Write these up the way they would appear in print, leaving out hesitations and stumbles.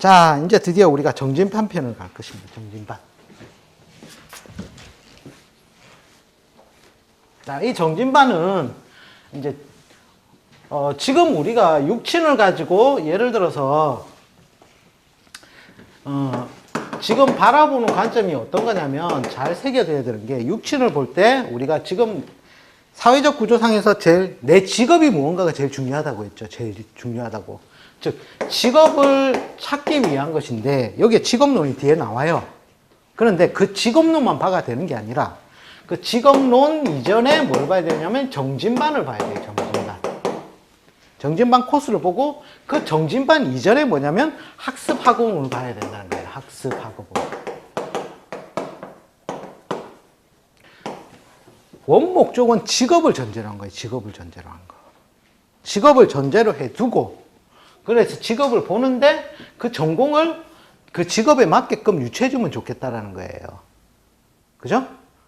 자, 이제 드디어 우리가 정진반 편을 갈 것입니다. 정진반. 자, 이 정진반은 이제 지금 우리가 육친을 가지고 예를 들어서 지금 바라보는 관점이 어떤 거냐면 잘 새겨져야 되는 게 육친을 볼 때 우리가 지금 사회적 구조상에서 제일 내 직업이 무언가가 제일 중요하다고 했죠. 제일 중요하다고. 즉 직업을 찾기 위한 것인데 여기에 직업론이 뒤에 나와요. 그런데 그 직업론만 봐가 되는 게 아니라 그 직업론 이전에 뭘 봐야 되냐면 정진반을 봐야 돼요. 정진반. 정진반 코스를 보고 그 정진반 이전에 뭐냐면 학습학업을 봐야 된다는 거예요. 학습학업을. 원목적은 직업을 전제로 한 거예요. 직업을 전제로 한 거. 직업을 전제로 해두고 그래서 직업을 보는데 그 전공을 그 직업에 맞게끔 유추해주면 좋겠다라는 거예요. 그죠?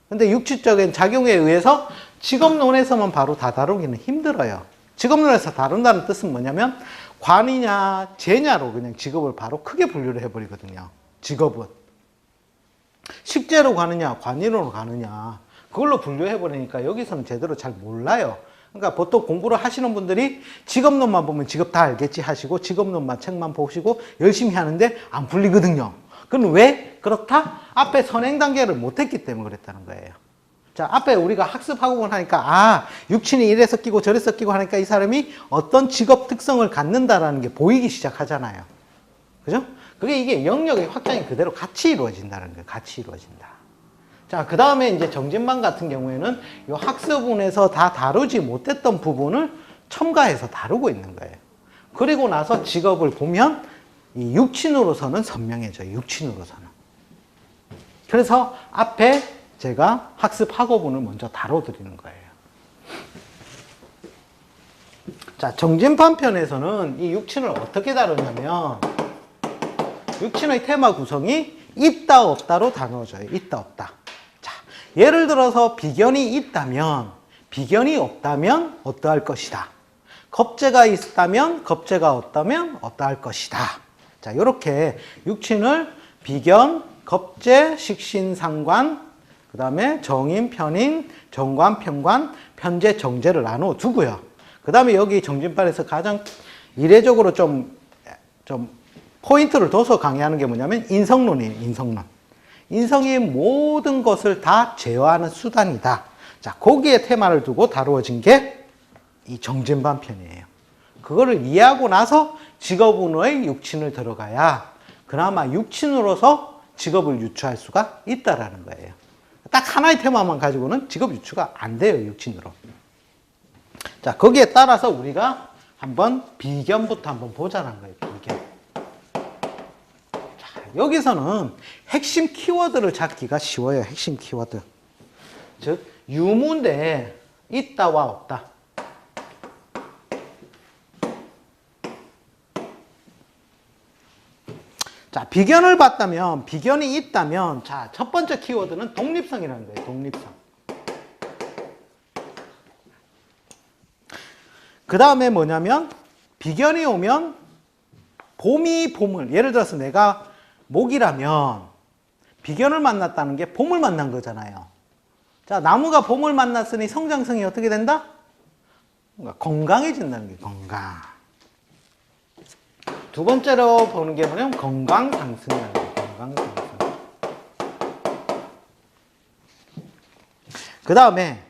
근데 육체적인 작용에 의해서 직업론에서만 바로 다 다루기는 힘들어요. 직업론에서 다룬다는 뜻은 뭐냐면 관이냐 재냐로 그냥 직업을 바로 크게 분류를 해버리거든요. 직업은. 식재로 가느냐 관이로 가느냐 그걸로 분류해버리니까 여기서는 제대로 잘 몰라요. 그러니까 보통 공부를 하시는 분들이 직업론만 보면 직업 다 알겠지 하시고 직업론만 책만 보시고 열심히 하는데 안 풀리거든요. 그럼 왜 그렇다? 앞에 선행 단계를 못했기 때문에 그랬다는 거예요. 자, 앞에 우리가 학습학업을 하니까 육친이 이래서 끼고 저래서 끼고 하니까 이 사람이 어떤 직업 특성을 갖는다라는 게 보이기 시작하잖아요. 그죠? 그게 이게 영역의 확장이 그대로 같이 이루어진다는 거예요. 같이 이루어진다. 자, 그 다음에 이제 정진반 같은 경우에는 이 학습원에서 다 다루지 못했던 부분을 첨가해서 다루고 있는 거예요. 그리고 나서 직업을 보면 이 육친으로서는 선명해져요. 육친으로서는. 그래서 앞에 제가 학습학업원을 먼저 다뤄드리는 거예요. 자, 정진반 편에서는 이 육친을 어떻게 다루냐면 육친의 테마 구성이 있다 없다로 나누어져요. 있다 없다. 자, 예를 들어서 비견이 있다면 비견이 없다면 어떠할 것이다. 겁재가 있다면 겁재가 없다면 어떠할 것이다. 자, 이렇게 육친을 비견, 겁재, 식신, 상관, 그 다음에 정인, 편인, 정관, 편관, 편재, 정재를 나누어 두고요. 그 다음에 여기 정진반에서 가장 이례적으로 좀 포인트를 둬서 강의하는 게 뭐냐면 인성론이에요. 인성론. 인성이 모든 것을 다 제어하는 수단이다. 자, 거기에 테마를 두고 다루어진 게 이 정진반 편이에요. 그거를 이해하고 나서 직업운의 육친을 들어가야 그나마 육친으로서 직업을 유추할 수가 있다라는 거예요. 딱 하나의 테마만 가지고는 직업 유추가 안 돼요. 육친으로. 자, 거기에 따라서 우리가 한번 비견부터 한번 보자는 거예요. 비견. 자, 여기서는 핵심 키워드를 찾기가 쉬워요. 핵심 키워드. 즉 유무인데 있다와 없다. 자, 비견을 봤다면, 비견이 있다면, 자, 첫 번째 키워드는 독립성이라는 거예요. 독립성. 그 다음에 뭐냐면, 비견이 오면, 봄을, 예를 들어서 내가 목이라면, 비견을 만났다는 게 봄을 만난 거잖아요. 자, 나무가 봄을 만났으니 성장성이 어떻게 된다? 건강해진다는 게 건강. 두 번째로 보는 게 뭐냐면 건강 상승이라는 거예요. 건강 상승. 그 다음에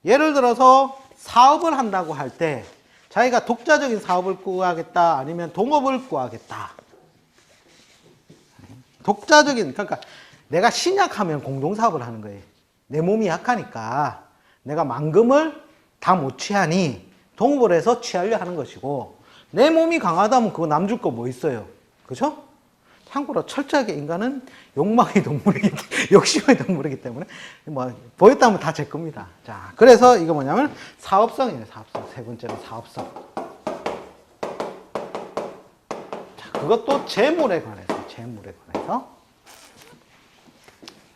예를 들어서 사업을 한다고 할 때 자기가 독자적인 사업을 구하겠다 아니면 동업을 구하겠다. 독자적인, 그러니까 내가 신약하면 공동사업을 하는 거예요. 내 몸이 약하니까 내가 만금을 다 못 취하니 동업을 해서 취하려 하는 것이고 내 몸이 강하다면 그거 남 줄 거 뭐 있어요? 그죠? 참고로 철저하게 인간은 욕망의 동물이기 때문에, 욕심의 동물이기 때문에 뭐 보였다면 다 제 겁니다. 자, 그래서 이거 뭐냐면 사업성이에요. 사업성. 세 번째는 사업성. 자, 그것도 재물에 관해서. 재물에 관해서.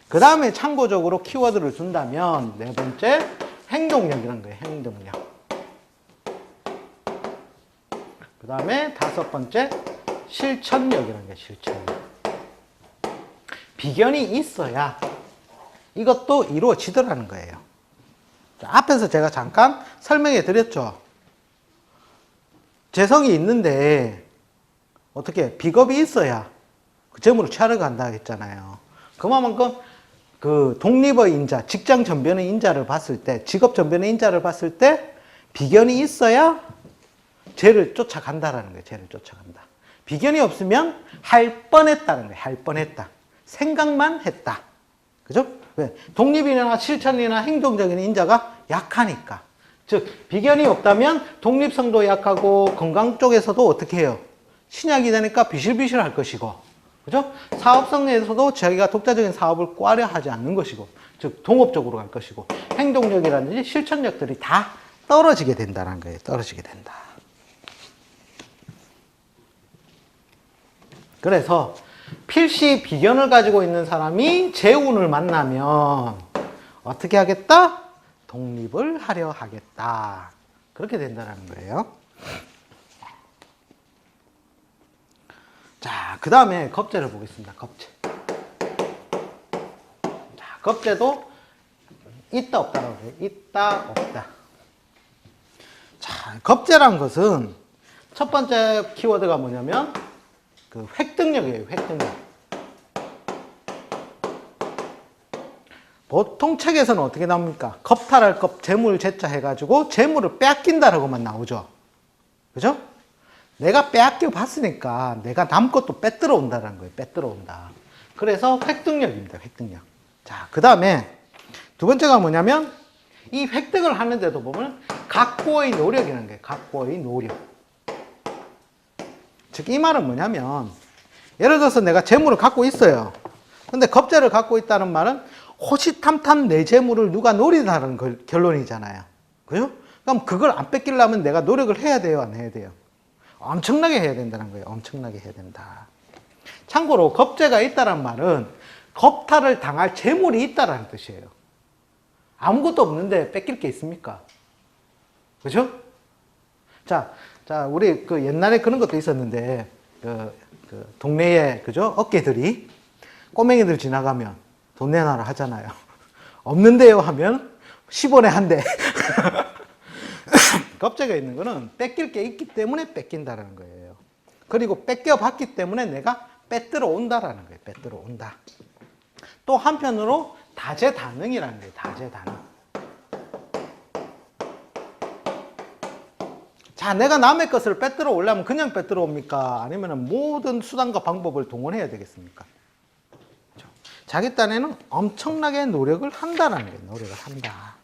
그 다음에 참고적으로 키워드를 준다면 네 번째 행동력이라는 거예요. 행동력. 그 다음에 다섯 번째 실천력이라는 게 실천력. 비견이 있어야 이것도 이루어지더라는 거예요. 자, 앞에서 제가 잠깐 설명해 드렸죠. 재성이 있는데 어떻게 비겁이 있어야 그 재물을 취하러 간다 했잖아요. 그만큼 그 독립의 인자, 직장 전변의 인자를 봤을 때, 직업 전변의 인자를 봤을 때 비견이 있어야 죄를 쫓아간다라는 거예요. 죄를 쫓아간다. 비견이 없으면 할 뻔했다는 거예요. 할 뻔했다. 생각만 했다. 그죠? 왜? 독립이나 실천이나 행동적인 인자가 약하니까. 즉, 비견이 없다면 독립성도 약하고 건강 쪽에서도 어떻게 해요? 신약이 되니까 비실비실 할 것이고, 그죠? 사업성에서도 자기가 독자적인 사업을 꽈려 하지 않는 것이고, 즉, 동업적으로 갈 것이고, 행동력이라든지 실천력들이 다 떨어지게 된다는 거예요. 떨어지게 된다. 그래서 필시 비견을 가지고 있는 사람이 재운을 만나면 어떻게 하겠다? 독립을 하려 하겠다. 그렇게 된다는 거예요. 자, 그 다음에 겁재를 보겠습니다. 겁재. 자, 겁재도 있다 없다라고 해요. 있다 없다. 자, 겁재란 것은 첫 번째 키워드가 뭐냐면 그 획득력이에요. 획득력. 보통 책에서는 어떻게 나옵니까? 겁탈할 겁, 재물, 재자 해가지고 재물을 빼앗긴다라고만 나오죠. 그죠? 내가 빼앗겨 봤으니까 내가 남 것도 빼들어 온다는 거예요. 빼들어 온다. 그래서 획득력입니다. 획득력. 자, 그 다음에 두 번째가 뭐냐면 이 획득을 하는데도 보면 각고의 노력이라는 거예요. 각고의 노력. 즉, 이 말은 뭐냐면 예를 들어서 내가 재물을 갖고 있어요. 근데 겁재를 갖고 있다는 말은 호시탐탐 내 재물을 누가 노린다는 결론이잖아요. 그죠? 그럼 그걸 안 뺏기려면 내가 노력을 해야 돼요? 안 해야 돼요? 엄청나게 해야 된다는 거예요. 엄청나게 해야 된다. 참고로 겁재가 있다는 말은 겁탈을 당할 재물이 있다는 뜻이에요. 아무것도 없는데 뺏길 게 있습니까? 그죠? 자, 우리 그 옛날에 그런 것도 있었는데, 그 동네에, 그죠? 어깨들이 꼬맹이들 지나가면 돈 내놔라 하잖아요. 없는데요 하면 10원에 한 대. 겁재가 있는 거는 뺏길 게 있기 때문에 뺏긴다는 거예요. 그리고 뺏겨봤기 때문에 내가 빼들어 온다라는 거예요. 빼들어 온다. 또 한편으로 다재다능이라는 거예요. 다재다능. 자, 내가 남의 것을 빼들어 오려면 그냥 빼들어 옵니까? 아니면 모든 수단과 방법을 동원해야 되겠습니까? 그렇죠? 자기 딴에는 엄청나게 노력을 한다는 거예요. 노력을 한다.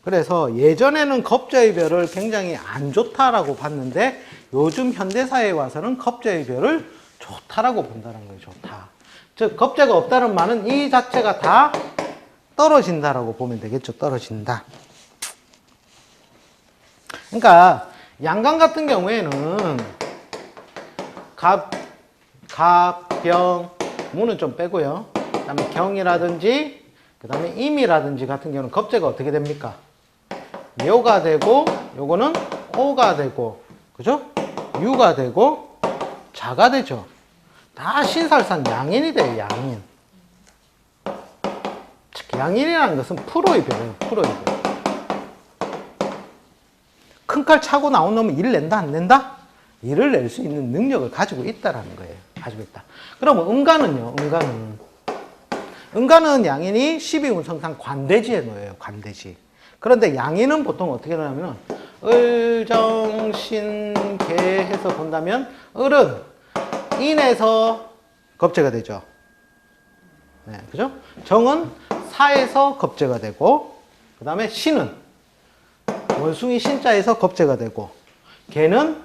그래서 예전에는 겁재의 별을 굉장히 안 좋다라고 봤는데 요즘 현대사회에 와서는 겁재의 별을 좋다라고 본다는 거예요. 좋다. 즉, 겁재가 없다는 말은 이 자체가 다 떨어진다라고 보면 되겠죠. 떨어진다. 그러니까 양강 같은 경우에는 갑병, 무는 좀 빼고요. 그 다음에 경이라든지 그 다음에 임이라든지 같은 경우는 겁재가 어떻게 됩니까? 묘가 되고 요거는 오가 되고 그죠? 유가 되고 자가 되죠. 다 신살산 양인이 돼요. 양인. 양인이라는 것은 프로의 별이에요. 프로의 별. 큰 칼 차고 나온 놈은 일을 낸다 안 낸다? 일을 낼 수 있는 능력을 가지고 있다라는 거예요. 가지고 있다. 그러면 음간은요. 음간은 양인이 12운성상 관대지에 놓여요. 관대지. 그런데 양인은 보통 어떻게 나오냐면 을정신계 해서 본다면 을은 인에서 겁재가 되죠. 네, 그죠? 정은 사에서 겁재가 되고 그 다음에 신은 원숭이 신자에서 겁재가 되고 개는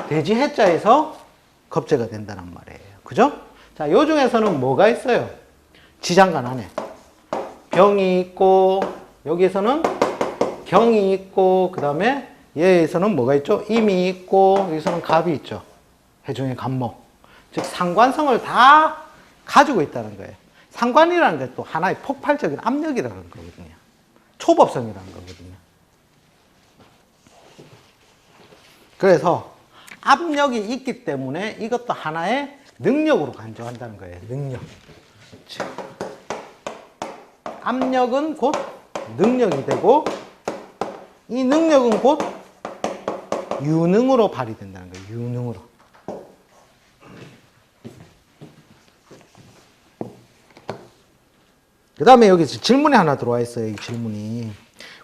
돼지 해자에서 겁재가 된다는 말이에요. 그죠? 자, 요 중에서는 뭐가 있어요? 지장간 안에 병이 있고 여기에서는 경이 있고 그 다음에 얘에서는 뭐가 있죠? 임이 있고 여기서는 갑이 있죠. 해중의 갑목. 즉 상관성을 다 가지고 있다는 거예요. 상관이라는 게 또 하나의 폭발적인 압력이라는 거거든요. 초법성이라는 거거든요. 그래서 압력이 있기 때문에 이것도 하나의 능력으로 간주한다는 거예요. 능력. 압력은 곧 능력이 되고 이 능력은 곧 유능으로 발휘된다는 거예요. 유능으로. 그 다음에 여기 질문이 하나 들어와 있어요. 이 질문이.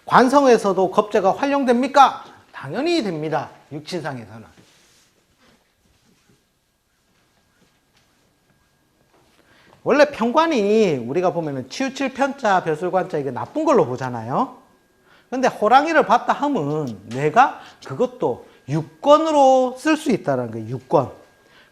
관성에서도 겁재가 활용됩니까? 당연히 됩니다. 육친상에서는. 원래 편관이 우리가 보면은 치우칠 편자, 벼슬관자 이게 나쁜 걸로 보잖아요. 근데 호랑이를 봤다 하면 내가 그것도 육권으로 쓸 수 있다는 거예요. 육권.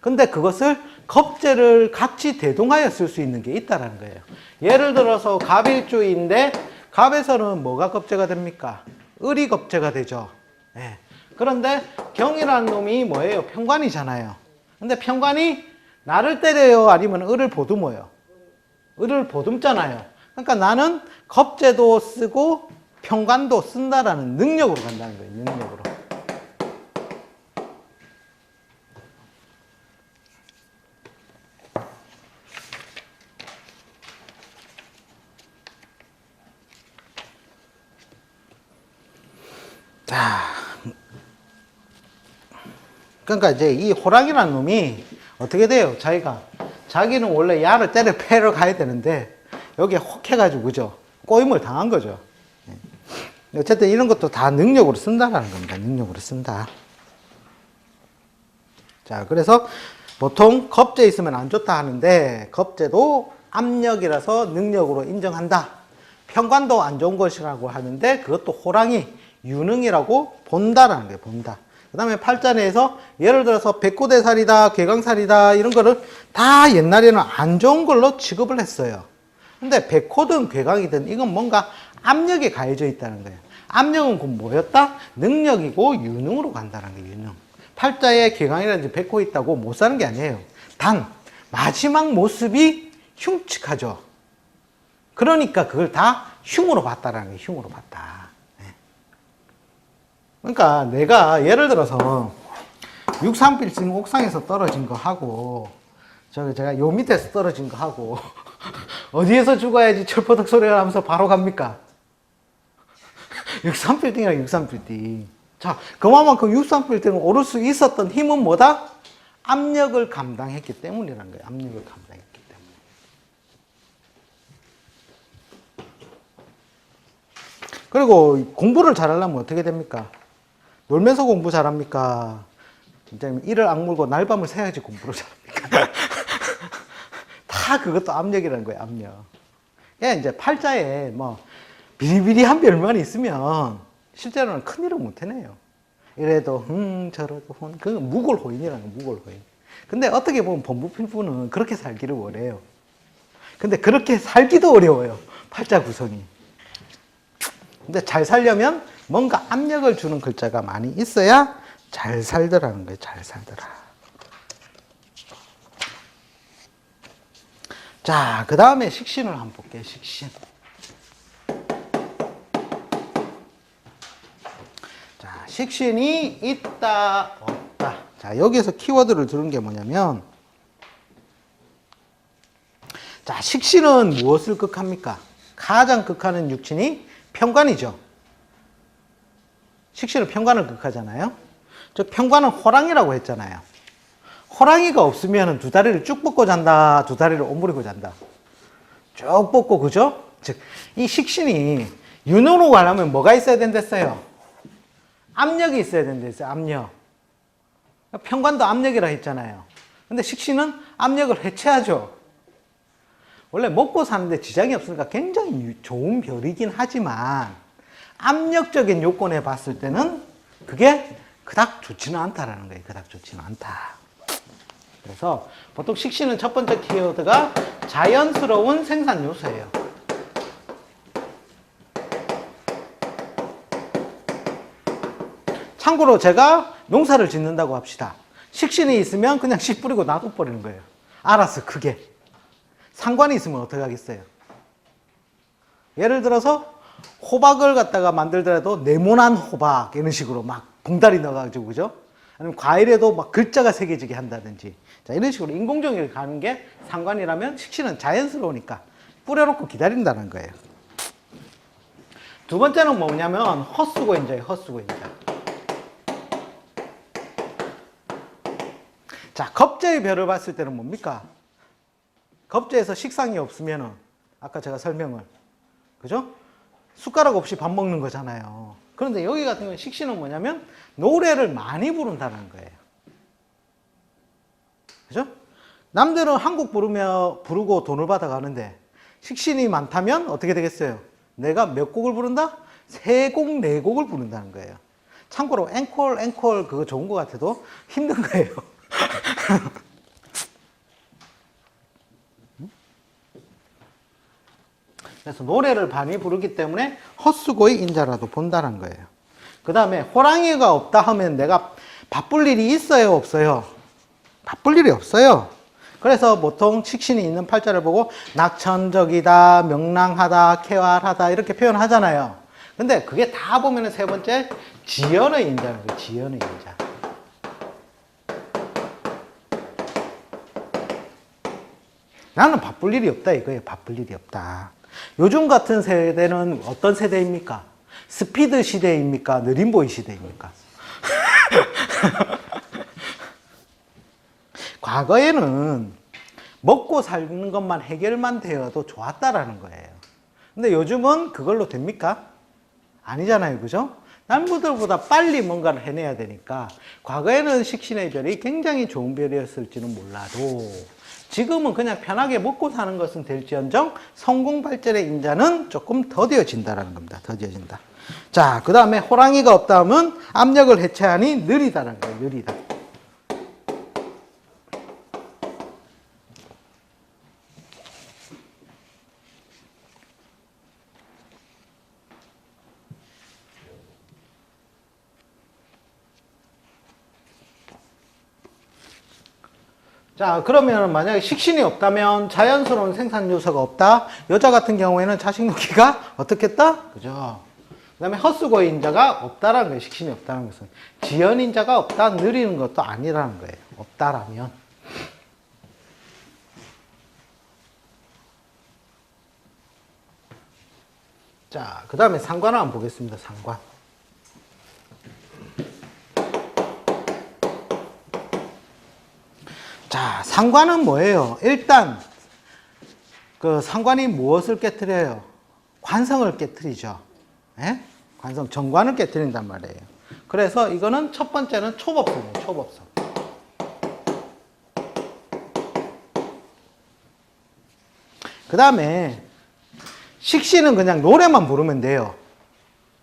근데 그것을 겁재를 같이 대동하여 쓸 수 있는 게 있다는 거예요. 예를 들어서 갑일주인데 갑에서는 뭐가 겁재가 됩니까? 을이 겁재가 되죠. 네. 그런데 경이라는 놈이 뭐예요? 편관이잖아요. 근데 편관이 나를 때려요? 아니면 을을 보듬어요? 을을 보듬잖아요. 그러니까 나는 겁재도 쓰고 편관도 쓴다라는 능력으로 간다는 거예요. 능력으로. 자, 그러니까 이제 이 호랑이라는 놈이 어떻게 돼요? 자기는 원래 야를 때려 패러 가야 되는데 여기에 혹 해가지고 그죠? 꼬임을 당한 거죠. 어쨌든 이런 것도 다 능력으로 쓴다라는 겁니다. 능력으로 쓴다. 자, 그래서 보통 겁재 있으면 안 좋다 하는데 겁재도 압력이라서 능력으로 인정한다. 편관도 안 좋은 것이라고 하는데 그것도 호랑이 유능이라고 본다라는 거예요. 본다. 그 다음에 팔자내에서 예를 들어서 백고대살이다, 괴강살이다 이런 거를 다 옛날에는 안 좋은 걸로 취급을 했어요. 근데 백호든 괴강이든 이건 뭔가 압력이 가해져 있다는 거예요. 압력은 그 뭐였다? 능력이고 유능으로 간다는 거예요. 유능. 팔자에 괴강이라든지 백호 있다고 못 사는 게 아니에요. 단 마지막 모습이 흉측하죠. 그러니까 그걸 다 흉으로 봤다라는 거예요. 흉으로 봤다. 그러니까 내가 예를 들어서 63빌딩 옥상에서 떨어진 거 하고 제가 요 밑에서 떨어진 거 하고 어디에서 죽어야지 철퍼덕 소리가 나면서 바로 갑니까? 63빌딩이라 63빌딩. 자, 그만큼 63빌딩을 오를 수 있었던 힘은 뭐다? 압력을 감당했기 때문이라는 거예요. 압력을 감당했기 때문에. 그리고 공부를 잘하려면 어떻게 됩니까? 놀면서 공부 잘합니까? 진짜 이를 악물고 날밤을 새야지 공부를 잘합니까? 다 그것도 압력이라는 거예요. 압력. 예, 이제 팔자에 뭐 비리비리한 별만 있으면 실제로는 큰일을 못 해내요. 이래도 저래도 그건 무골호인이라는 거예요. 무골호인. 근데 어떻게 보면 법무필부는 그렇게 살기를 원해요. 근데 그렇게 살기도 어려워요. 팔자 구성이. 근데 잘 살려면 뭔가 압력을 주는 글자가 많이 있어야 잘 살더라는 거예요. 잘 살더라. 자, 그 다음에 식신을 한번 볼게요. 식신. 자, 식신이 있다, 없다. 자, 여기에서 키워드를 두는 게 뭐냐면, 자, 식신은 무엇을 극합니까? 가장 극하는 육친이 편관이죠. 식신은 편관을 극하잖아요. 저 편관은 호랑이라고 했잖아요. 호랑이가 없으면 두 다리를 쭉 뻗고 잔다, 두 다리를 오므리고 잔다. 쭉 뻗고, 그죠? 즉, 이 식신이 유능으로 가려면 뭐가 있어야 된댔어요? 압력이 있어야 된댔어요, 압력. 편관도 압력이라 했잖아요. 근데 식신은 압력을 해체하죠. 원래 먹고 사는데 지장이 없으니까 굉장히 좋은 별이긴 하지만 압력적인 요건에 봤을 때는 그게 그닥 좋지는 않다라는 거예요. 그닥 좋지는 않다. 그래서 보통 식신은 첫 번째 키워드가 자연스러운 생산 요소예요. 참고로 제가 농사를 짓는다고 합시다. 식신이 있으면 그냥 씨 뿌리고 놔둬버리는 거예요. 알아서 크게. 상관이 있으면 어떻게 하겠어요? 예를 들어서 호박을 갖다가 만들더라도 네모난 호박 이런 식으로 막 봉다리 넣어가지고 그죠? 아니면 과일에도 막 글자가 새겨지게 한다든지. 자, 이런 식으로 인공적으로 가는 게 상관이라면 식신은 자연스러우니까 뿌려놓고 기다린다는 거예요. 두 번째는 뭐냐면 헛수고인자예요. 헛수고인자. 자, 겁재의 별을 봤을 때는 뭡니까? 겁재에서 식상이 없으면은 아까 제가 설명을, 그죠? 숟가락 없이 밥 먹는 거잖아요. 그런데 여기 같은 경우는 식신은 뭐냐면 노래를 많이 부른다는 거예요. 그죠? 남들은 한 곡 부르고 돈을 받아가는데 식신이 많다면 어떻게 되겠어요? 내가 몇 곡을 부른다? 3곡, 4곡을 부른다는 거예요. 참고로 앵콜 그거 좋은 것 같아도 힘든 거예요. 그래서 노래를 많이 부르기 때문에 헛수고의 인자라도 본다는 거예요. 그 다음에 호랑이가 없다 하면 내가 바쁠 일이 있어요, 없어요? 바쁠 일이 없어요. 그래서 보통 식신이 있는 팔자를 보고 낙천적이다, 명랑하다, 쾌활하다 이렇게 표현하잖아요. 근데 그게 다 보면은 세 번째 지연의 인자는 거예요. 지연의 인자. 나는 바쁠 일이 없다 이거예요. 바쁠 일이 없다. 요즘 같은 세대는 어떤 세대입니까? 스피드 시대입니까? 느림보이 시대입니까? 과거에는 먹고 사는 것만 해결만 되어도 좋았다라는 거예요. 근데 요즘은 그걸로 됩니까? 아니잖아요. 그죠? 남들보다 빨리 뭔가를 해내야 되니까 과거에는 식신의 별이 굉장히 좋은 별이었을지는 몰라도 지금은 그냥 편하게 먹고 사는 것은 될지언정 성공발전의 인자는 조금 더뎌진다라는 겁니다. 더뎌진다. 자, 그 다음에 호랑이가 없다 하면 압력을 해체하니 느리다라는 거예요. 느리다. 자, 그러면 만약에 식신이 없다면 자연스러운 생산 요소가 없다. 여자 같은 경우에는 자식 놓기가 어떻겠다? 그죠? 그 다음에 헛수고의 인자가 없다라는 거예요. 식신이 없다는 것은. 지연 인자가 없다, 느리는 것도 아니라는 거예요. 없다라면. 자, 그 다음에 상관을 한번 보겠습니다. 상관. 자, 상관은 뭐예요? 일단 그 상관이 무엇을 깨트려요? 관성을 깨트리죠. 예? 관성, 정관을 깨트린단 말이에요. 그래서 이거는 첫 번째는 초법성이에요. 초법성. 그 다음에 식신은 그냥 노래만 부르면 돼요.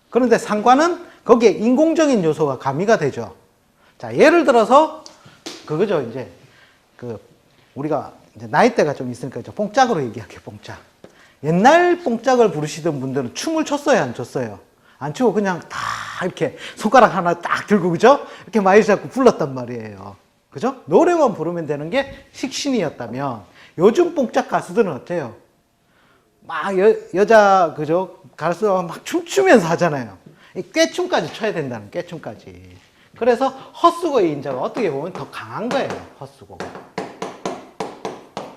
그런데 상관은 거기에 인공적인 요소가 가미가 되죠. 자, 예를 들어서 그거죠. 이제 우리가 이제 나이대가 좀 있으니까 이제 뽕짝으로 얘기할게요. 뽕짝. 옛날 뽕짝을 부르시던 분들은 춤을 췄어요, 안 췄어요? 안 추고 그냥 다 이렇게 손가락 하나 딱 들고, 그죠? 이렇게 마이크 잡고 불렀단 말이에요. 그죠? 노래만 부르면 되는 게 식신이었다면 요즘 뽕짝 가수들은 어때요? 막 여자, 그죠? 가수가 막 춤추면서 하잖아요. 꿰춤까지 춰야 된다는, 꿰춤까지. 그래서 헛수고의 인자가 어떻게 보면 더 강한 거예요. 헛수고가.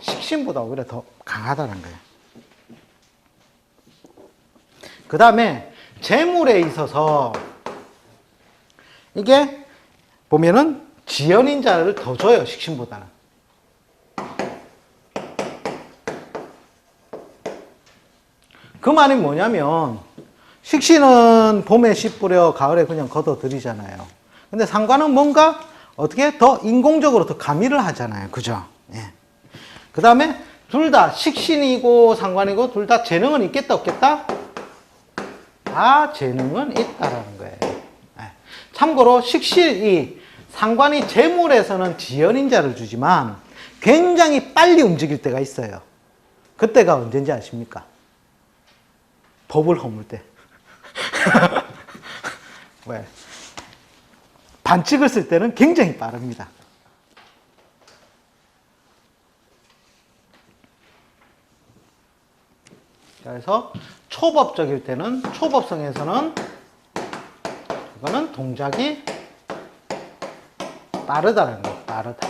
식신보다 오히려 더 강하다는 거예요. 그 다음에 재물에 있어서 이게 보면은 지연인자를 더 줘요. 식신보다는. 그 말이 뭐냐면 식신은 봄에 씨 뿌려 가을에 그냥 걷어들이잖아요. 근데 상관은 뭔가 어떻게 더 인공적으로 더 가미를 하잖아요. 그죠? 예. 그 다음에 둘 다 식신이고 상관이고 둘 다 재능은 있겠다 없겠다? 다 재능은 있다라는 거예요. 예. 참고로 식신이 상관이 재물에서는 지연인자를 주지만 굉장히 빨리 움직일 때가 있어요. 그때가 언제인지 아십니까? 법을 허물 때. 왜? 반칙을 쓸 때는 굉장히 빠릅니다. 그래서 초법적일 때는, 초법성에서는 이거는 동작이 빠르다는 거예요. 빠르다.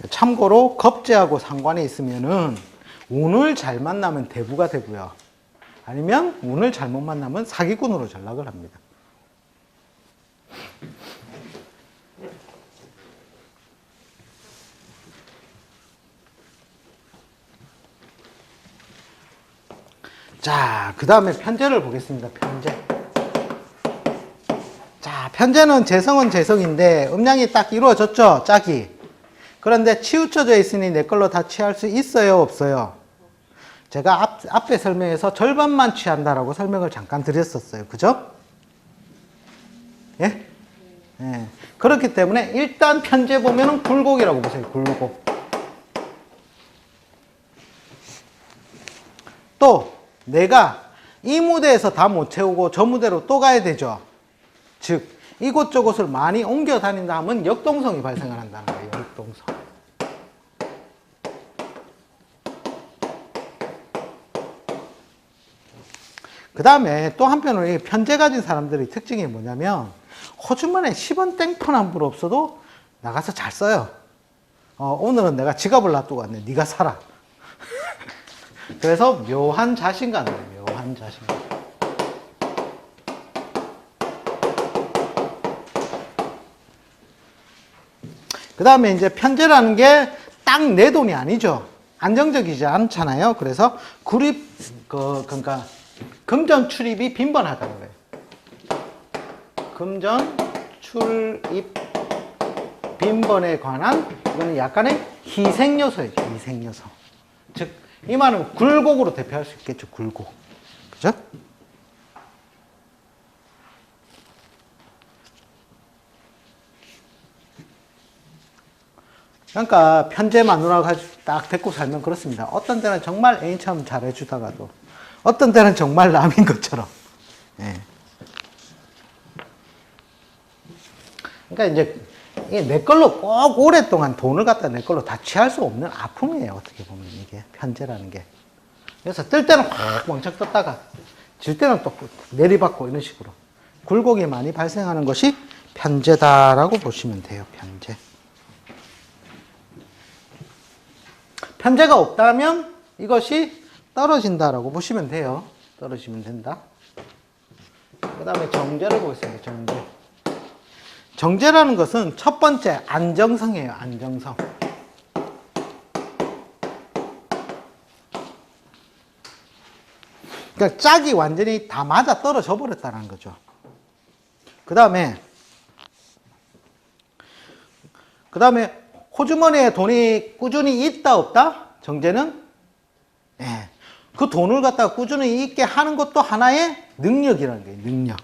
참고로 겁재하고 상관이 있으면은 운을 잘 만나면 대부가 되고요. 아니면 운을 잘못 만나면 사기꾼으로 전락을 합니다. 자, 그 다음에 편제를 보겠습니다. 편제. 자, 편제는 재성은 재성인데 음양이 딱 이루어졌죠? 짝이. 그런데 치우쳐져 있으니 내 걸로 다 취할 수 있어요? 없어요? 제가 앞에 설명에서 절반만 취한다라고 설명을 잠깐 드렸었어요. 그죠? 예? 예. 그렇기 때문에 일단 편제 보면은 굴곡이라고 보세요. 굴곡. 또 내가 이 무대에서 다 못 채우고 저 무대로 또 가야 되죠. 즉 이곳저곳을 많이 옮겨 다닌다 하면 역동성이 발생을 한다는 거예요. 역동성. 그 다음에 또 한편으로 이 편제 가진 사람들의 특징이 뭐냐면 호주머니에 10원 땡폰 한 불 없어도 나가서 잘 써요. 오늘은 내가 지갑을 놔두고 왔네. 네가 사라. 그래서 묘한 자신감이에요. 묘한 자신감. 그 다음에 이제 편제라는 게 딱 내 돈이 아니죠. 안정적이지 않잖아요. 그래서 그러니까 금전 출입이 빈번하다는 거예요. 금전 출입 빈번에 관한 이거는 약간의 희생 요소예요. 희생 요소. 즉 이 말은 굴곡으로 대표할 수 있겠죠. 굴곡. 그죠? 그러니까 편제 마누라 가지고 딱 데리고 살면 그렇습니다. 어떤 때는 정말 애인처럼 잘해주다가도 어떤 때는 정말 남인 것처럼. 예. 그러니까 이제 내 걸로 꼭 오랫동안 돈을 갖다 내 걸로 다 취할 수 없는 아픔이에요. 어떻게 보면 이게 편제라는 게. 그래서 뜰 때는 확 왕창 떴다가 질 때는 또 내리받고 이런 식으로 굴곡이 많이 발생하는 것이 편제다라고 보시면 돼요. 편제. 편제가 없다면 이것이 떨어진다라고 보시면 돼요. 떨어지면 된다. 그 다음에 정제를 보겠습니다. 정제. 정제라는 것은 첫 번째 안정성이에요. 안정성. 그러니까 짝이 완전히 다 맞아 떨어져 버렸다는 거죠. 그 다음에 호주머니에 돈이 꾸준히 있다 없다? 정제는 예. 그 돈을 갖다가 꾸준히 있게 하는 것도 하나의 능력이라는 거예요. 능력.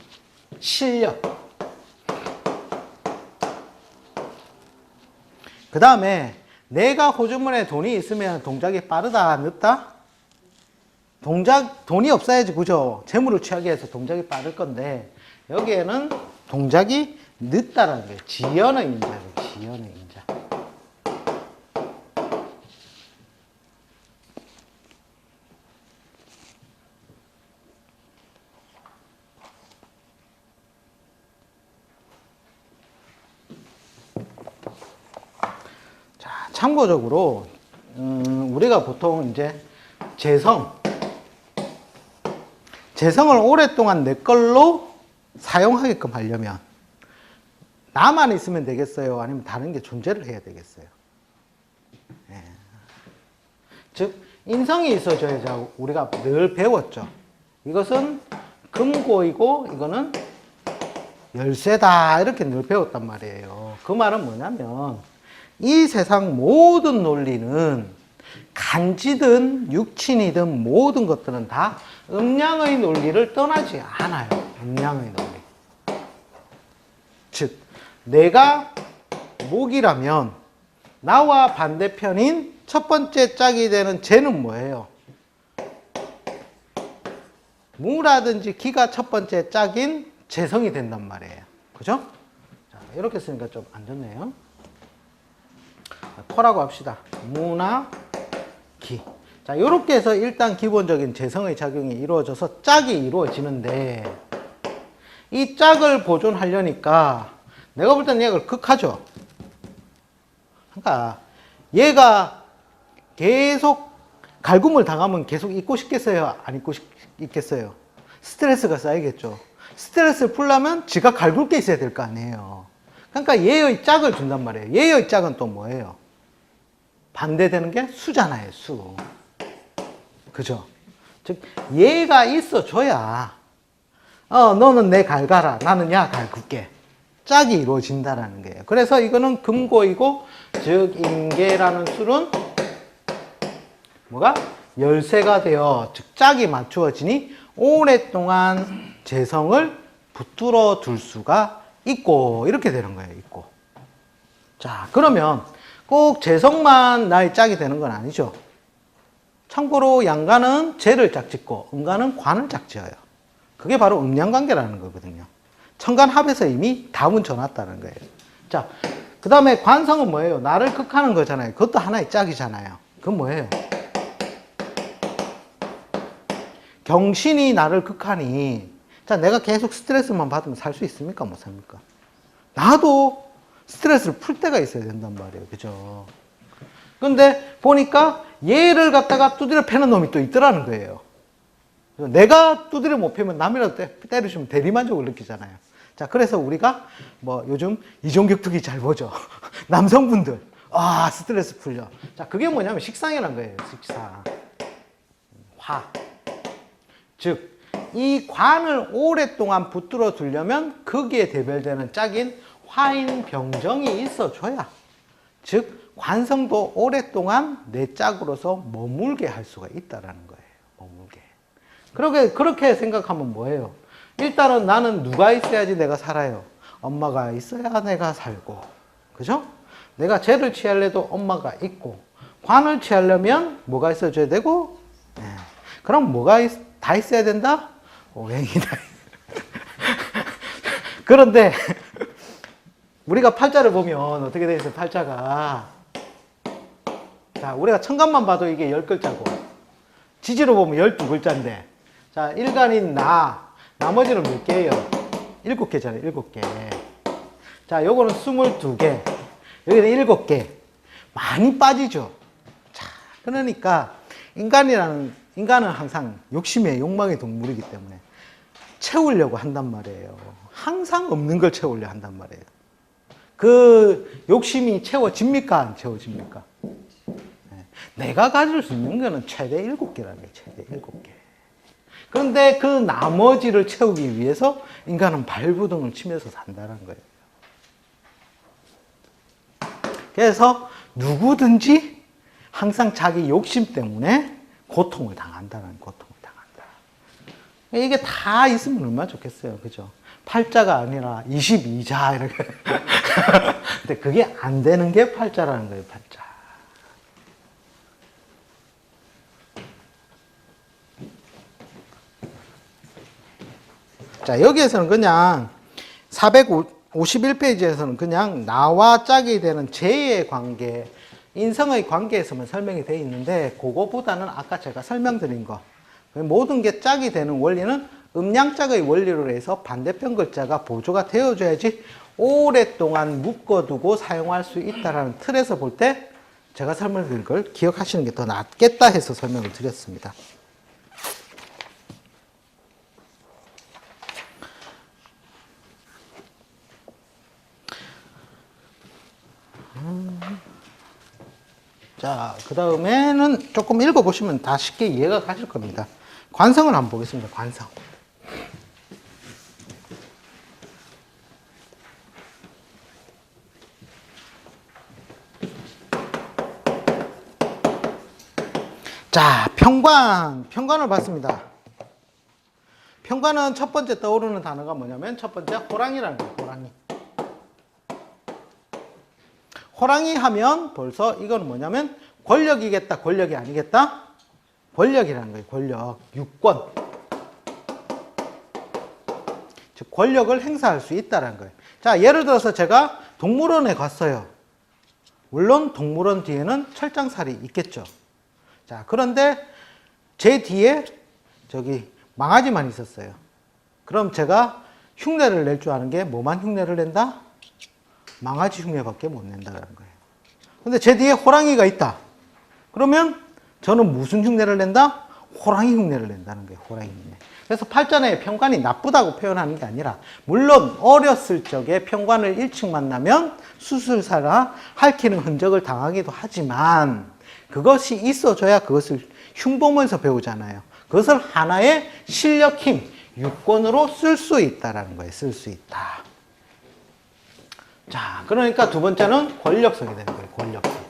실력. 그 다음에 내가 호주머니에 돈이 있으면 동작이 빠르다, 늦다? 돈이 없어야지, 그죠? 재물을 취하기 위해서 동작이 빠를 건데, 여기에는 동작이 늦다라는 거예요. 지연의 인자예요. 지연의 인자. 참고적으로 우리가 보통 이제 재성을 오랫동안 내 걸로 사용하게끔 하려면 나만 있으면 되겠어요? 아니면 다른 게 존재를 해야 되겠어요? 예. 즉 인성이 있어줘야죠. 우리가 늘 배웠죠. 이것은 금고이고 이거는 열쇠다 이렇게 늘 배웠단 말이에요. 그 말은 뭐냐면 이 세상 모든 논리는 간지든 육친이든 모든 것들은 다 음양의 논리를 떠나지 않아요. 음양의 논리. 즉 내가 목이라면 나와 반대편인 첫 번째 짝이 되는 재는 뭐예요? 무라든지 기가 첫 번째 짝인 재성이 된단 말이에요. 그죠? 자, 이렇게 쓰니까 좀 안 좋네요. 토라고 합시다. 무나 기. 자, 요렇게 해서 일단 기본적인 재성의 작용이 이루어져서 짝이 이루어지는데, 이 짝을 보존하려니까 내가 볼 때는 얘가 극하죠. 그러니까 얘가 계속 갈굼을 당하면 계속 잊고 싶겠어요? 안 잊고 있겠어요? 스트레스가 쌓이겠죠. 스트레스를 풀려면 지가 갈굴 게 있어야 될 거 아니에요. 그러니까 얘의 짝을 준단 말이에요. 얘의 짝은 또 뭐예요? 반대되는 게 수잖아요, 수. 그죠? 즉, 얘가 있어줘야, 너는 내 갈가라. 나는 야 갈굴게. 짝이 이루어진다라는 거예요. 그래서 이거는 금고이고, 즉, 인계라는 술은 뭐가? 열쇠가 되어, 즉, 짝이 맞추어지니 오랫동안 재성을 붙들어 둘 수가 있고, 이렇게 되는 거예요, 있고. 자, 그러면 꼭 재성만 나의 짝이 되는 건 아니죠. 참고로 양가는 재를 짝짓고 음가는 관을 짝지어요. 그게 바로 음양관계라는 거거든요. 천간합에서 이미 다 뭉쳐놨다는 거예요. 자, 그 다음에 관성은 뭐예요? 나를 극하는 거잖아요. 그것도 하나의 짝이잖아요. 그건 뭐예요? 경신이 나를 극하니, 자, 내가 계속 스트레스만 받으면 살 수 있습니까? 못 삽니까? 나도 스트레스를 풀 때가 있어야 된단 말이에요. 그죠? 근데 보니까 얘를 갖다가 두드려 패는 놈이 또 있더라는 거예요. 내가 두드려 못 패면 남이라도 때려주면 대리만족을 느끼잖아요. 자, 그래서 우리가 뭐 요즘 이종격투기 잘 보죠. 남성분들, 스트레스 풀려. 자, 그게 뭐냐면 식상이란 거예요. 식상. 화. 즉, 이 관을 오랫동안 붙들어 두려면 거기에 대별되는 짝인 화인병정이 있어줘야, 즉 관성도 오랫동안 내 짝으로서 머물게 할 수가 있다라는 거예요. 머물게. 그렇게 생각하면 뭐예요? 일단은 나는 누가 있어야지 내가 살아요? 엄마가 있어야 내가 살고, 그죠? 내가 죄를 취하려도 엄마가 있고, 관을 취하려면 뭐가 있어줘야 되고, 그럼 다 있어야 된다? 오행이다. 그런데 우리가 팔자를 보면 어떻게 되어 있어요? 팔자가, 자, 우리가 천간만 봐도 이게 10글자고 지지로 보면 12글자인데, 자, 일간인 나머지는 몇 개예요? 7개잖아요. 7개. 자, 요거는 22개, 여기는 7개. 많이 빠지죠. 자, 그러니까 인간은 항상 욕심의 욕망의 동물이기 때문에 채우려고 한단 말이에요. 항상 없는 걸 채우려 한단 말이에요. 그 욕심이 채워집니까? 안 채워집니까? 내가 가질 수 있는 거는 최대 7개라는 거예요. 최대 7개. 그런데 그 나머지를 채우기 위해서 인간은 발부등을 치면서 산다는 거예요. 그래서 누구든지 항상 자기 욕심 때문에 고통을 당한다는, 고통을 당한다. 이게 다 있으면 얼마나 좋겠어요. 그죠? 팔자가 아니라 22자, 이렇게. 근데 그게 안 되는 게 팔자라는 거예요, 팔자. 자, 여기에서는 그냥 451페이지에서는 그냥 나와 짝이 되는 재의 관계, 인성의 관계에서만 설명이 되어 있는데, 그거보다는 아까 제가 설명드린 거, 모든 게 짝이 되는 원리는 음양짝의 원리로 해서 반대편 글자가 보조가 되어줘야지 오랫동안 묶어두고 사용할 수 있다는 틀에서 볼 때 제가 설명드린 걸 기억하시는 게 더 낫겠다 해서 설명을 드렸습니다. 자, 그 다음에는 조금 읽어보시면 다 쉽게 이해가 가실 겁니다. 관성을 한번 보겠습니다. 관성. 자, 평관을 봤습니다. 평관은 첫 번째 떠오르는 단어가 뭐냐면, 첫 번째 호랑이라는 거예요. 호랑이. 호랑이 하면 벌써 이건 뭐냐면 권력이겠다, 권력이 아니겠다? 권력이라는 거예요. 권력, 유권. 즉 권력을 행사할 수 있다는 거예요. 자, 예를 들어서 제가 동물원에 갔어요. 물론 동물원 뒤에는 철장살이 있겠죠. 자, 그런데 제 뒤에 저기 망아지만 있었어요. 그럼 제가 흉내를 낼 줄 아는 게 뭐만 흉내를 낸다? 망아지 흉내밖에 못 낸다는 거예요. 근데 제 뒤에 호랑이가 있다. 그러면 저는 무슨 흉내를 낸다? 호랑이 흉내를 낸다는 거예요. 호랑이 흉내. 그래서 팔자의 평관이 나쁘다고 표현하는 게 아니라, 물론 어렸을 적에 평관을 일찍 만나면 수술사나 핥히는 흔적을 당하기도 하지만, 그것이 있어줘야 그것을 흉보면서 배우잖아요. 그것을 하나의 실력, 힘, 유권으로 쓸 수 있다라는 거예요. 쓸 수 있다. 자, 그러니까 두 번째는 권력성이 되는 거예요. 권력성.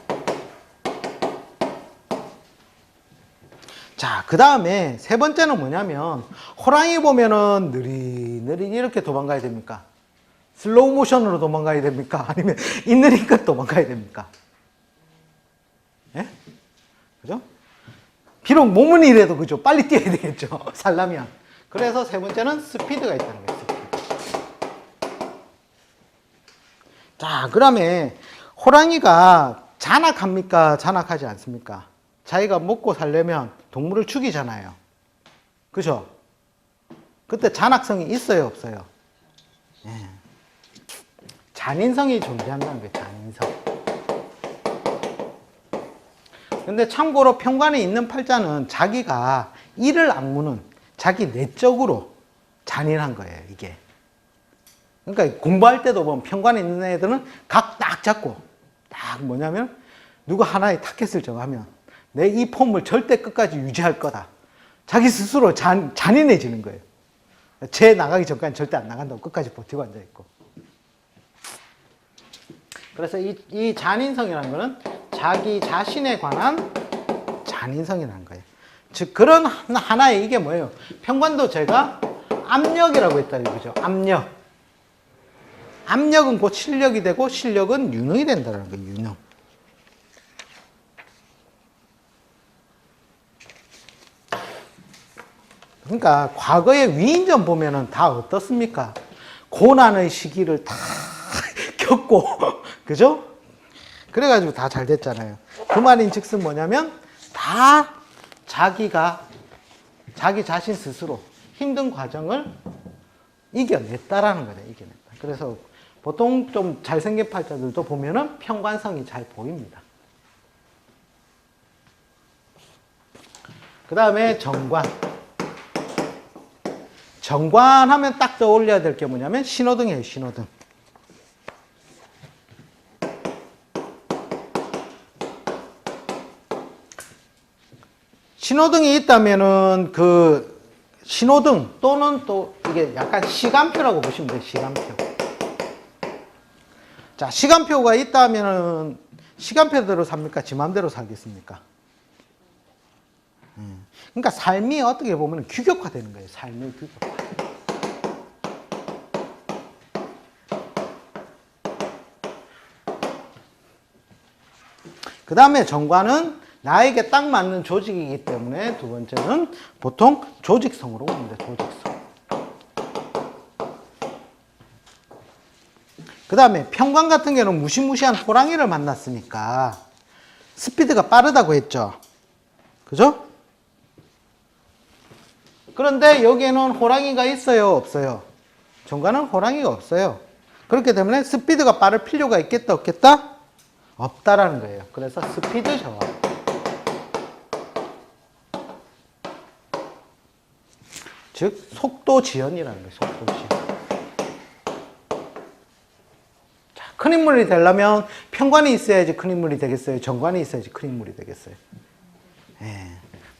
자, 그 다음에 세 번째는 뭐냐면, 호랑이 보면은 느릿느릿 이렇게 도망가야 됩니까? 슬로우 모션으로 도망가야 됩니까? 아니면 있는 힘껏 도망가야 됩니까? 예? 그죠? 비록 몸은 이래도 그죠? 빨리 뛰어야 되겠죠? 살려면. 그래서 세 번째는 스피드가 있다는 거예요. 스피드. 자, 그 다음에 호랑이가 잔악합니까? 잔악하지 않습니까? 자기가 먹고 살려면 동물을 죽이잖아요. 그죠? 그때 잔악성이 있어요, 없어요? 예. 잔인성이 존재한다는 거예요, 잔인성. 근데 참고로 평관에 있는 팔자는 자기가 이를 악무는 자기 내적으로 잔인한 거예요, 이게. 그러니까 공부할 때도 보면 평관에 있는 애들은 각 딱 잡고, 딱 뭐냐면, 누가 하나에 타켓을 정하면 내 이 폼을 절대 끝까지 유지할 거다. 자기 스스로 잔인해지는 거예요. 쟤 나가기 전까지 절대 안 나간다고 끝까지 버티고 앉아있고. 그래서 이 잔인성이라는 거는 자기 자신에 관한 잔인성이라는 거예요. 즉, 그런 하나의 이게 뭐예요? 평관도 제가 압력이라고 했다, 이거죠. 압력. 압력은 곧 실력이 되고, 실력은 유능이 된다는 거예요, 유능. 그러니까 과거의 위인전 보면은 다 어떻습니까? 고난의 시기를 다 겪고, 그죠? 그래가지고 다 잘 됐잖아요. 그 말인 즉슨 뭐냐면, 다 자기가, 자기 자신 스스로 힘든 과정을 이겨냈다라는 거예요. 이겨냈다. 그래서 보통 좀 잘생긴 팔자들도 보면은 평관성이 잘 보입니다. 그 다음에 정관. 정관하면 딱 떠올려야 될 게 뭐냐면 신호등이에요, 신호등. 신호등이 있다면은 그 신호등 또는 또 이게 약간 시간표라고 보시면 돼요, 시간표. 자, 시간표가 있다면은 시간표대로 삽니까? 지 맘대로 살겠습니까? 그러니까 삶이 어떻게 보면 규격화되는 거예요. 삶의 규격화. 그 다음에 정관은 나에게 딱 맞는 조직이기 때문에 두 번째는 보통 조직성으로 봅니다. 조직성. 그 다음에 평관 같은 경우는 무시무시한 호랑이를 만났으니까 스피드가 빠르다고 했죠. 그죠? 그런데 여기에는 호랑이가 있어요, 없어요? 정관은 호랑이가 없어요. 그렇기 때문에 스피드가 빠를 필요가 있겠다, 없겠다? 없다라는 거예요. 그래서 스피드 저하. 즉, 속도 지연이라는 거예요, 속도 지연. 자, 큰 인물이 되려면 평관이 있어야지 큰 인물이 되겠어요? 정관이 있어야지 큰 인물이 되겠어요? 예.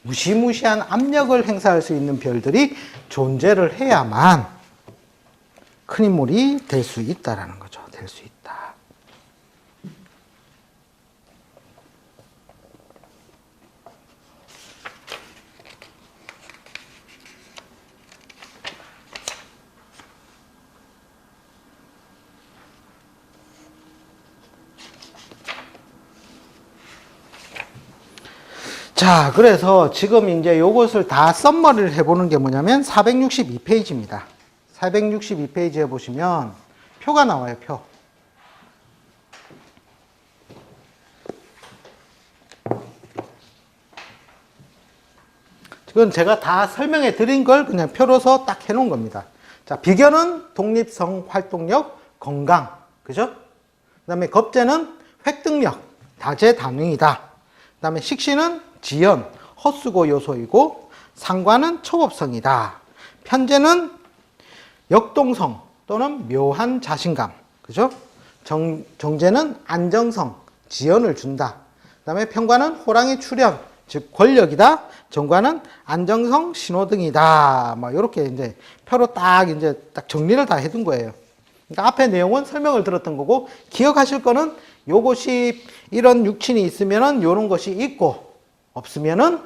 무시무시한 압력을 행사할 수 있는 별들이 존재를 해야만 큰 인물이 될 수 있다라는 거죠. 될 수 있다. 자, 그래서 지금 이제 요것을 다 썸머리를 해보는 게 뭐냐면 462페이지입니다. 462페이지에 보시면 표가 나와요, 표. 이건 제가 다 설명해 드린 걸 그냥 표로서 딱 해놓은 겁니다. 자, 비견은 독립성, 활동력, 건강. 그죠? 그 다음에 겁재는 획득력, 다재다능이다. 그 다음에 식신은 지연, 헛수고 요소이고, 상관은 초법성이다. 편재는 역동성 또는 묘한 자신감. 그죠? 정제는 안정성, 지연을 준다. 그 다음에 편관은 호랑이 출현, 즉 권력이다. 정관은 안정성, 신호등이다. 뭐 이렇게 이제 표로 딱 이제 딱 정리를 다 해둔 거예요. 그러니까 앞에 내용은 설명을 들었던 거고, 기억하실 거는 요것이 이런 육친이 있으면은 요런 것이 있고, 없으면은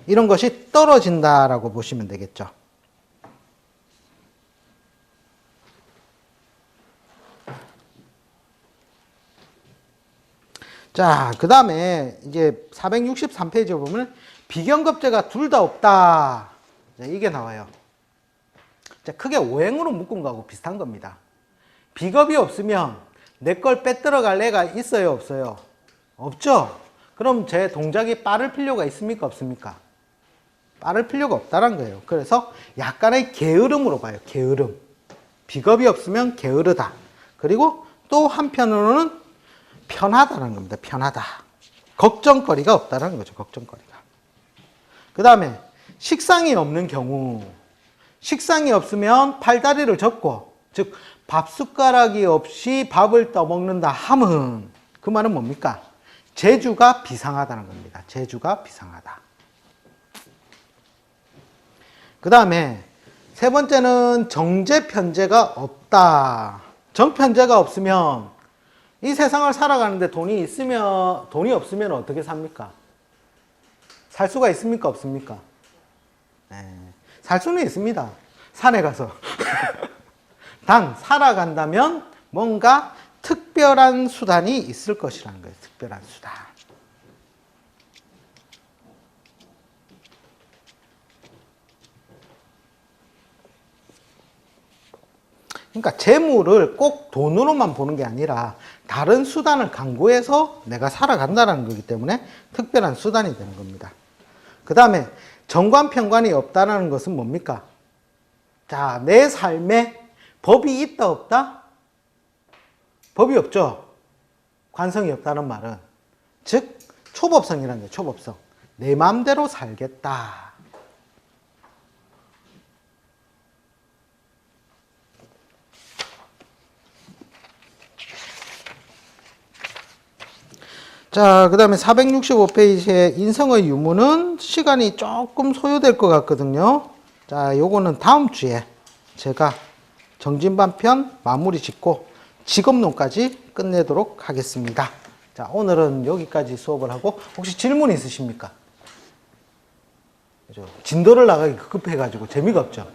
이런 것이 떨어진다라고 보시면 되겠죠. 자, 그 다음에 이제 463페이지에 보면 비견겁재가 둘 다 없다. 이게 나와요. 자, 크게 오행으로 묶은 거하고 비슷한 겁니다. 비겁이 없으면 내 걸 빼들어갈 애가 있어요, 없어요? 없죠? 그럼 제 동작이 빠를 필요가 있습니까, 없습니까? 빠를 필요가 없다는 거예요. 그래서 약간의 게으름으로 봐요, 게으름. 비겁이 없으면 게으르다. 그리고 또 한편으로는 편하다는 겁니다. 편하다. 걱정거리가 없다는 거죠. 걱정거리가. 그 다음에 식상이 없는 경우, 식상이 없으면 팔다리를 접고, 즉 밥숟가락이 없이 밥을 떠먹는다 함은, 그 말은 뭡니까? 재주가 비상하다는 겁니다. 재주가 비상하다. 그 다음에 세 번째는 정제편제가 없다. 정편제가 없으면 이 세상을 살아가는데 돈이 없으면 어떻게 삽니까? 살 수가 있습니까? 없습니까? 네. 살 수는 있습니다. 산에 가서. 단, 살아간다면 뭔가 특별한 수단이 있을 것이라는 거예요. 특별한 수단. 그러니까 재물을 꼭 돈으로만 보는 게 아니라 다른 수단을 강구해서 내가 살아간다는 거기 때문에 특별한 수단이 되는 겁니다. 그 다음에 정관편관이 없다는 것은 뭡니까? 자, 내 삶에 법이 있다 없다? 법이 없죠. 관성이 없다는 말은 즉 초법성이라는 거예요. 초법성. 내 마음대로 살겠다. 자, 그 다음에 465페이지의 인성의 유무는 시간이 조금 소요될 것 같거든요. 자, 요거는 다음 주에 제가 정진반편 마무리 짓고 직업론까지 끝내도록 하겠습니다. 자, 오늘은 여기까지 수업을 하고, 혹시 질문 있으십니까? 진도를 나가기 급급해가지고 재미가 없죠?